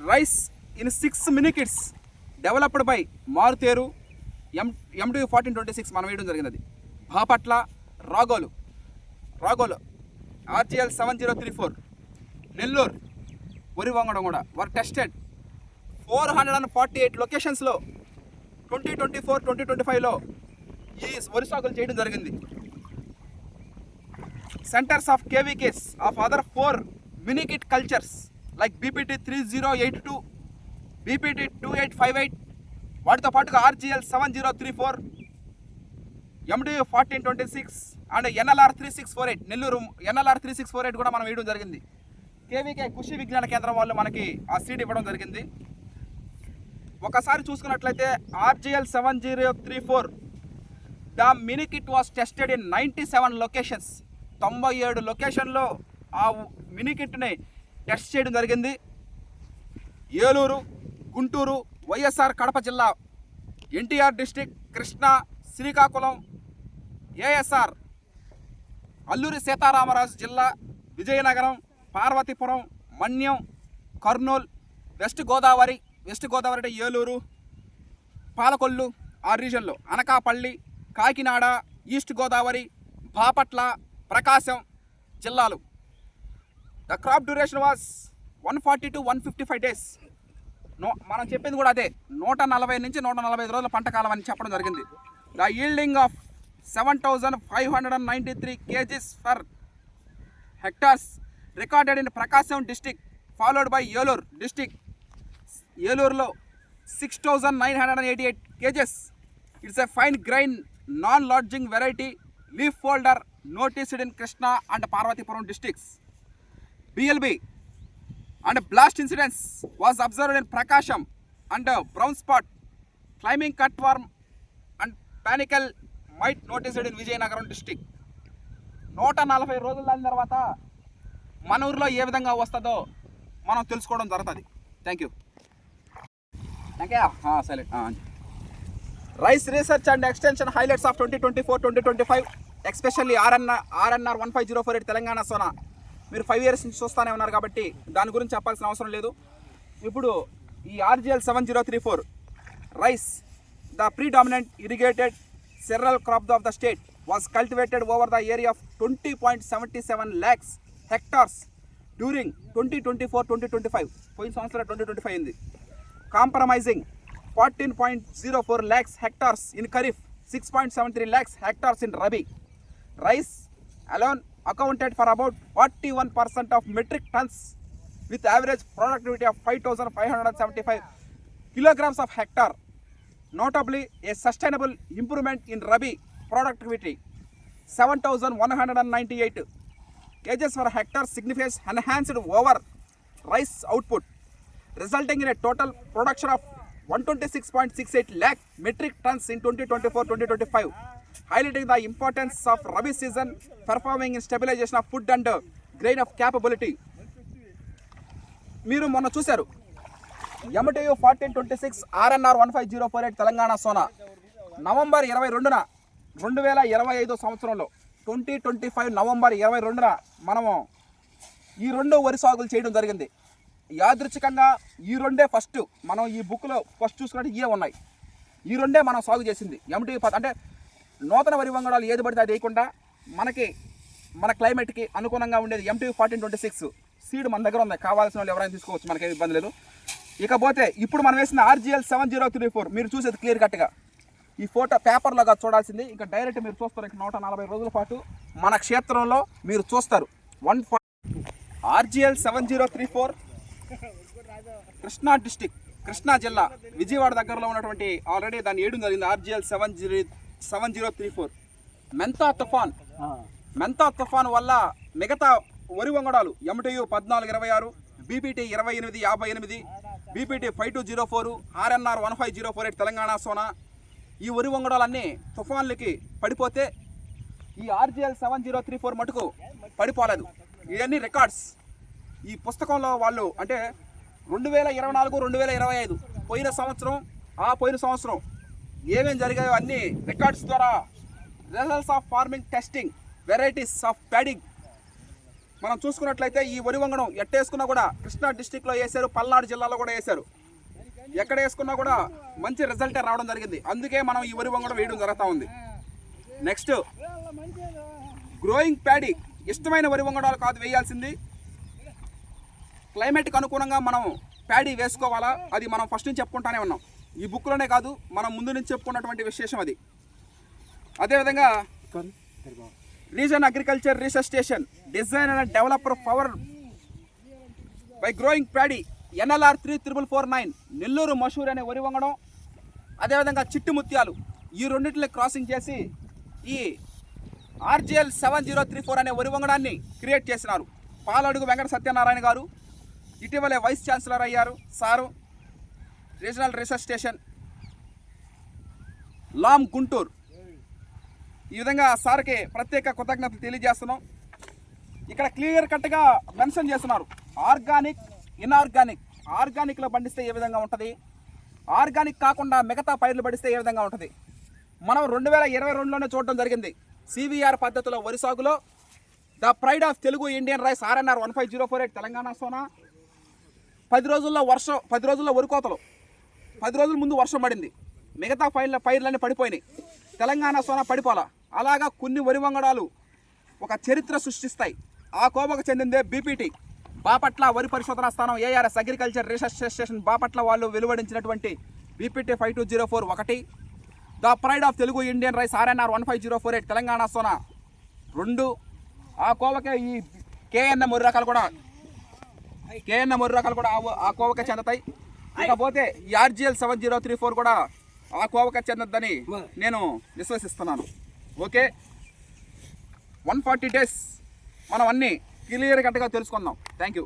Rice in 6 minutes developed by Maruteru MDU 1426 మనం వేయడం జరిగింది. అది బాపట్ల రాగోలు RGL 7034 నెల్లూరు వరి వంగడం కూడా వర్ టెస్టెడ్ 448 లొకేషన్స్లో 2024-2025లో ఈ వరి సాగులు చేయడం జరిగింది. Centres of KVKs of other 4 mini kit cultures like BPT 3082, BPT 2858, వాటితో పాటుగా RGL 7034, MDU 1426 and NLR 3648 Nellore NLR 3648 కూడా మనం వేయడం జరిగింది. KVK కృషి విజ్ఞాన కేంద్రం వాళ్ళు మనకి ఆ సీడ్ ఇవ్వడం జరిగింది. ఒకసారి చూసుకున్నట్లయితే RGL 7034 the mini kit was tested in 97 locations. 97 లొకేషన్లో ఆ మినీ కిట్ని టెస్ట్ చేయడం జరిగింది. ఏలూరు, గుంటూరు, వైఎస్ఆర్ కడప జిల్లా, ఎన్టీఆర్ డిస్ట్రిక్ట్, కృష్ణా, శ్రీకాకుళం, ASR అల్లూరి సీతారామరాజు జిల్లా, విజయనగరం, పార్వతీపురం, మన్యం, కర్నూలు, వెస్ట్ గోదావరి అంటే ఏలూరు, పాలకొల్లు ఆ రీజన్లో, అనకాపల్లి, కాకినాడ, ఈస్ట్ గోదావరి, బాపట్ల, ప్రకాశం జిల్లాలు. The crop duration was 140 to 155 days. మనం చెప్పింది కూడా అదే, 140 నుంచి 145 రోజుల పంట కాలం అని చెప్పడం జరిగింది. The yielding of 7593 kgs per hectares recorded in Prakasam district followed by Eluru district. ఏలూరులో 6988 kgs. It's a fine grain non lodging variety leaf folder noticed in Krishna and Parvathipuram districts. BLB and blast incidents was observed in Prakasham and brown spot, climbing cutworm and panicle mite noticed in Vijayanagaram district. 140 రోజుల తర్వాత మన ఊరిలో ఏ విధంగా వస్తుందో మనం తెలుసుకోవడం జరుగుతుంది. Thank you. Rice research and extension highlights of 2024-2025 especially RNR 15048 Telangana Sona. మీరు 5 years నుంచి చూస్తూనే ఉన్నారు కాబట్టి దాని గురించి చెప్పాల్సిన అవసరం లేదు. ఇప్పుడు ఈ RGL 7034 rice the predominant irrigated cereal crop of the state was cultivated over the area of 20.77 lakhs hectares during 2024-2025. పోయిన సంవత్సరం 2025 అయింది. Compromising 14.04 lakhs hectares in Kharif, 6.73 lakhs hectares in Rabi. Rice alone accounted for about 41% of metric tons with average productivity of 5,575 kilograms of hectare. Notably, a sustainable improvement in Rabi productivity, 7,198 kgs per hectare signifies enhanced over rice output, resulting in a total production of 126.68 lakh metric tons in 2024-2025, highlighting the importance of Rabi season performing in stabilization of food and grain of capability. మీరు మొన్న చూశారు MDU 1426 RNR 15048 Telangana Sona November 22న 2025 సంవత్సరంలో 2025 November 22న మనము ఈ 2 వరి సాగులు చేయడం జరిగింది. యాదృచ్ఛికంగా ఈ 2 ఫస్ట్ మనం ఈ బుక్లో ఫస్ట్ చూసుకున్నట్టు ఇవే ఉన్నాయి. ఈ 2 మనం సాగు చేసింది. MDU అంటే నూతన వరి వంగడాలు ఏది పడితే అది వేయకుండా మన క్లైమేట్కి అనుగుణంగా ఉండేది MDU 1426 సీడ్ మన దగ్గర ఉంది. కావాల్సిన వాళ్ళు ఎవరైనా తీసుకోవచ్చు, మనకేమి ఇబ్బంది లేదు. ఇకపోతే ఇప్పుడు మనం వేసిన RGL 7034 మీరు చూసేది క్లియర్ కట్గా ఈ ఫోటో పేపర్లోగా చూడాల్సింది. ఇంకా డైరెక్ట్ మీరు చూస్తారు. ఇంకా 140 రోజుల పాటు మన క్షేత్రంలో మీరు చూస్తారు. RGL 7034 కృష్ణా డిస్టిక్, కృష్ణా జిల్లా, విజయవాడ దగ్గరలో ఉన్నటువంటి ఆల్రెడీ దాన్ని వేయడం జరిగింది. RGL 7034 మెంతా తుఫాన్ వల్ల మిగతా వరి వంగడాలు MDU 1426, BPT 2858, BPT 5204, RNR 15048 Telangana Sona ఈ వరి వంగడాలన్నీ తుఫాన్లకి పడిపోతే ఈ RGL 7034 మటుకు పడిపోలేదు. ఇవన్నీ రికార్డ్స్ ఈ పుస్తకంలో వాళ్ళు అంటే 2024-2025 పోయిన సంవత్సరం ఏమేమి జరిగాయో అన్ని రికార్డ్స్ ద్వారా results of farming testing varieties of padding మనం చూసుకున్నట్లయితే ఈ వరి వంగడం ఎట్టేసుకున్నా కూడా కృష్ణా డిస్టిక్లో వేశారు, పల్నాడు జిల్లాలో కూడా వేశారు. ఎక్కడ వేసుకున్నా కూడా మంచి రిజల్టే రావడం జరిగింది. అందుకే మనం ఈ వరి వంగడం వేయడం జరుగుతూ ఉంది. Next growing paddy. ఇష్టమైన వరి వంగడాలు కాదు వేయాల్సింది, క్లైమేట్కి అనుగుణంగా మనం ప్యాడీ వేసుకోవాలా. అది మనం ఫస్ట్ నుంచి చెప్పుకుంటానే ఉన్నాం. ఈ బుక్లోనే కాదు, మనం ముందు నుంచి చెప్పుకున్నటువంటి విశేషం అది. అదేవిధంగా region agriculture research station design and developer power by growing paddy NLR 34449 Nellore Mashuri అనే వరి వంగడం, అదేవిధంగా చిట్టు ముత్యాలు, ఈ రెండింటిని క్రాసింగ్ చేసి ఈ RGL 7034 అనే వరి వంగడాన్ని క్రియేట్ చేసినారు. పాలడుగు వెంకట సత్యనారాయణ గారు ఇటీవలే వైస్ ఛాన్సలర్ అయ్యారు sir. Regional research station Lam Guntur. ఈ విధంగా సార్కి ప్రత్యేక కృతజ్ఞతలు తెలియజేస్తున్నాం. ఇక్కడ క్లియర్ కట్గా మెన్షన్ చేస్తున్నారు ఆర్గానిక్, ఇన్ఆర్గానిక్. ఆర్గానిక్లో పండిస్తే ఏ విధంగా ఉంటుంది, ఆర్గానిక్ కాకుండా మిగతా పైర్లు పండిస్తే ఏ విధంగా ఉంటుంది. మనం 2022లోనే చూడడం జరిగింది. CVR పద్ధతిలో వరి సాగులో the pride of Telugu Indian rice RNR 15048 Telangana Sona 10 రోజుల్లో వరి కోతలు, 10 రోజుల ముందు వర్షం పడింది, మిగతా పైర్లన్నీ పడిపోయినాయి, తెలంగాణ సోనా పడిపోలా. అలాగా కొన్ని వరి వంగడాలు ఒక చరిత్ర సృష్టిస్తాయి. ఆ కోవకు చెందిందే BPT బాపట్ల వరి పరిశోధనా స్థానం ARS agriculture research station Bapatla వాళ్ళు వెలువడించినటువంటి BPT 5204 1, the pride of Telugu Indian rice RNR 15048 Telangana Sona 2. ఆ కోవకే ఈ KNM వరి రకాలు కూడా ఆ కోవకే చెందుతాయి. ఇకపోతే ఈ RGL 7034 కూడా ఆ కోవకే చెందద్దని నేను విశ్వసిస్తున్నాను. ఓకే, 140 days మనం అన్నీ క్లియర్ కట్గా తెలుసుకుందాం. Thank you.